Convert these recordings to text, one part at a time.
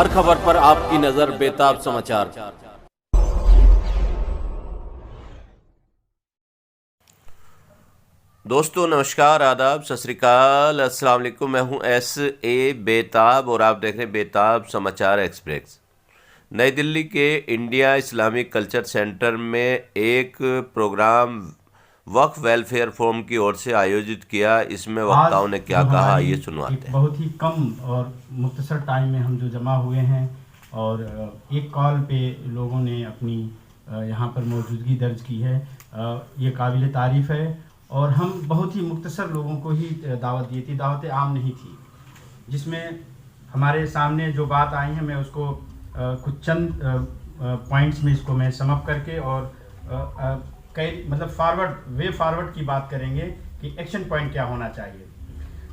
हर खबर पर आपकी नजर बेताब समाचार। दोस्तों नमस्कार, आदाब, सत श्री अकाल, अस्सलाम वालेकुम। मैं हूं S.A. बेताब और आप देख रहे हैं बेताब समाचार एक्सप्रेस। नई दिल्ली के इंडिया इस्लामिक कल्चर सेंटर में एक प्रोग्राम वक्फ वेलफेयर फोरम की ओर से आयोजित किया। इसमें वक्ताओं ने क्या कहा, ये सुनवाते हैं। बहुत ही कम और मुख्तसर टाइम में हम जो जमा हुए हैं और एक कॉल पे लोगों ने अपनी यहाँ पर मौजूदगी दर्ज की है, ये काबिल तारीफ़ है। और हम बहुत ही मुख्तसर लोगों को ही दावत दी थी, दावत आम नहीं थी, जिसमें हमारे सामने जो बात आई है मैं उसको कुछ चंद पॉइंट्स में इसको मैं समअप करके और कई मतलब वे फॉरवर्ड की बात करेंगे कि एक्शन पॉइंट क्या होना चाहिए।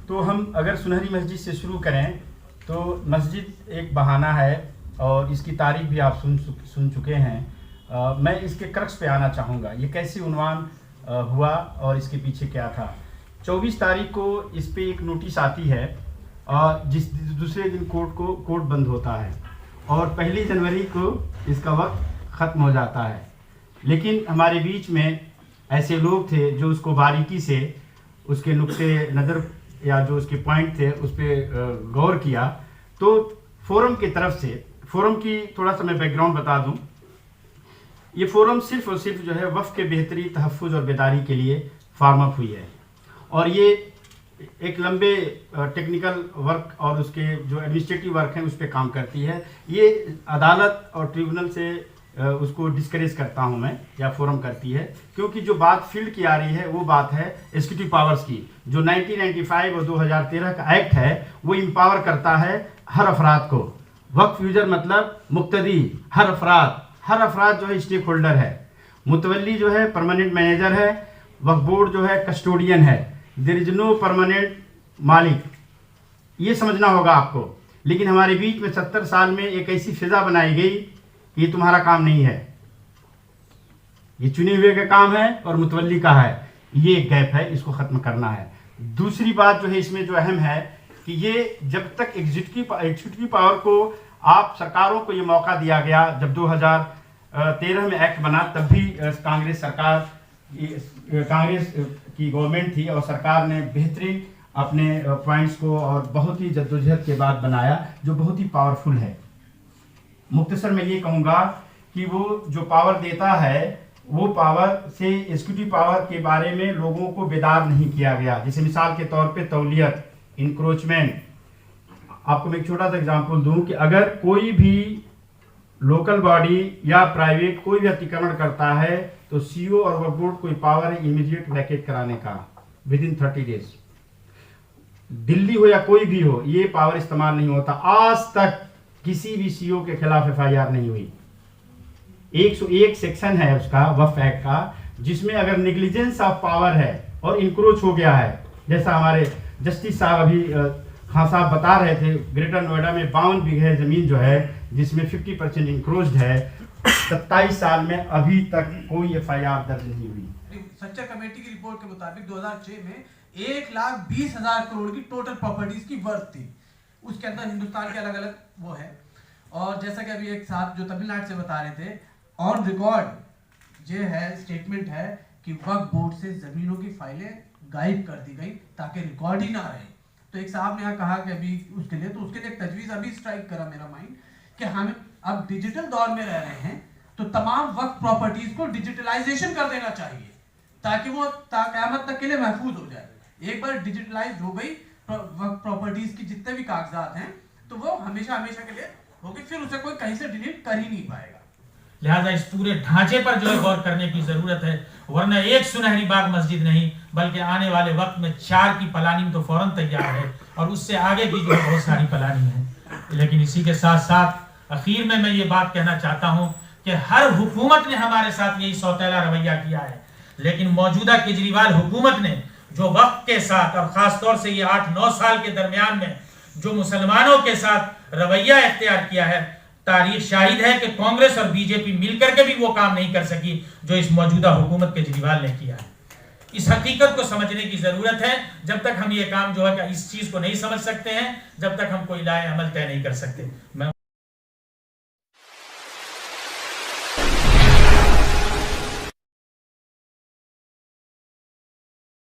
तो हम अगर सुनहरी मस्जिद से शुरू करें तो मस्जिद एक बहाना है और इसकी तारीख भी आप सुन चुके हैं। मैं इसके क्रक्स पे आना चाहूँगा, ये कैसे उन्वान हुआ और इसके पीछे क्या था। 24 तारीख को इस पे एक नोटिस आती है और जिस दूसरे दिन कोर्ट बंद होता है और 1 जनवरी को इसका वक्त ख़त्म हो जाता है। लेकिन हमारे बीच में ऐसे लोग थे जो उसको बारीकी से उसके नुक्ते नज़र या जो उसके पॉइंट थे उस पर गौर किया। तो फोरम की तरफ से, फोरम की थोड़ा सा मैं बैकग्राउंड बता दूं, ये फोरम सिर्फ और सिर्फ जो है वफ़ के बेहतरी, तहफ़्फ़ुज़ और बेदारी के लिए फार्म अप हुई है और ये एक लंबे टेक्निकल वर्क और उसके जो एडमिनिस्ट्रेटिव वर्क हैं उस पर काम करती है। ये अदालत और ट्रिब्यूनल से उसको डिस्करेज करता हूं मैं, या फोरम करती है, क्योंकि जो बात फील्ड की आ रही है वो बात है एग्जीक्यूटिव पावर्स की। जो 1995 और 2013 का एक्ट है वो इम्पावर करता है हर अफराद को। वक्फ यूजर मतलब मुक्तदी, हर अफराद जो है स्टेक होल्डर है। मुतवल्ली जो है परमानेंट मैनेजर है, वक्फ बोर्ड जो है कस्टोडियन है। देयर इज नो परमानेंट मालिक, ये समझना होगा आपको। लेकिन हमारे बीच में 70 साल में एक ऐसी फिजा बनाई गई कि ये तुम्हारा काम नहीं है, ये चुने हुए का काम है और मुतवल्ली का है। ये एक गैप है, इसको खत्म करना है। दूसरी बात जो है इसमें जो अहम है कि ये जब तक एग्जीक्यूटिव पावर को आप सरकारों को ये मौका दिया गया, जब 2013 में एक्ट बना तब भी कांग्रेस की गवर्नमेंट थी और सरकार ने बेहतरीन अपने पॉइंट्स को और बहुत ही जद्दोजहद के बाद बनाया जो बहुत ही पावरफुल है। मुख्तसर में ये कहूँगा कि वो जो पावर देता है वो पावर से एग्जीक्यूटिव पावर के बारे में लोगों को बेदार नहीं किया गया। जैसे मिसाल के तौर पे तौलियत, इंक्रोचमेंट। आपको मैं एक छोटा सा एग्जांपल दूं कि अगर कोई भी लोकल बॉडी या प्राइवेट कोई भी अतिक्रमण करता है तो सीओ और वक्फ बोर्ड को पावर है इमीडिएट वैकेट कराने का विद इन 30 डेज। दिल्ली हो या कोई भी हो, ये पावर इस्तेमाल नहीं होता। आज तक किसी भी सीओ के खिलाफ FIR नहीं हुई। 101 सेक्शन है उसका वक्फ एक्ट का, जिसमें अगर नेग्लिजेंस ऑफ पावर है और इंक्रोच हो गया है, जैसा हमारे जस्टिस साहब अभी खान साहब बता रहे थे, ग्रेटर नोएडा में 52 बीघे जमीन जो है जिसमें 50% इंक्रोच्ड है, 27 साल में अभी तक कोई FIR दर्ज नहीं हुई। सच्चा कमेटी की रिपोर्ट के मुताबिक 2006 में 1,20,000 करोड़ की टोटल प्रॉपर्टीज की वर्थ थी। उसके अंदर हिंदुस्तान के अलग अलग वो है। और जैसा कि अभी एक साथ जो तमिलनाडु से बता रहे थे, ऑन रिकॉर्ड ये है स्टेटमेंट है कि वक्फ बोर्ड से जमीनों की फाइलें गायब कर दी गई ताकि रिकॉर्ड ही ना रहे। तो एक साहब ने यहाँ कहा कि अभी उसके लिए एक तजवीज़ अभी स्ट्राइक करा मेरा माइंड कि हम अब डिजिटल दौर में रह रहे हैं तो तमाम वक्फ प्रॉपर्टीज को डिजिटलाइजेशन कर देना चाहिए ताकि वो क़यामत तक के लिए महफूज हो जाए। एक बार डिजिटलाइज हो गई वक्फ प्रॉपर्टीज की जितने भी कागजात हैं तो वो हमेशा के लिए होगी, फिर उसे कोई कहीं से डिलीट कर ही नहीं पाएगा। लिहाजा इस पूरे ढांचे पर जो है गौर करने की जरूरत है, वरना एक सुनहरी बाग मस्जिद नहीं बल्कि आने वाले वक्त में 4 की प्लानिंग तो फौरन तैयार है और उससे आगे भी जो बहुत सारी प्लानिंग है। लेकिन इसी के साथ साथ आखिर में मैं ये बात कहना चाहता हूँ कि हर हुकूमत ने हमारे साथ यही सौतेला रवैया किया है, लेकिन मौजूदा केजरीवाल हुकूमत ने जो वक्त के साथ और खास तौर से ये 8-9 साल के दरमियान में जो मुसलमानों के साथ रवैया इख्तियार किया है, तारीख शाहिद है कि कांग्रेस और बीजेपी मिलकर के भी वो काम नहीं कर सकी जो इस मौजूदा हुकूमत केजरीवाल ने किया है। इस हकीकत को समझने की जरूरत है। जब तक हम ये काम जो है इस चीज को नहीं समझ सकते हैं, जब तक हम कोई लाए अमल तय नहीं कर सकते। मैं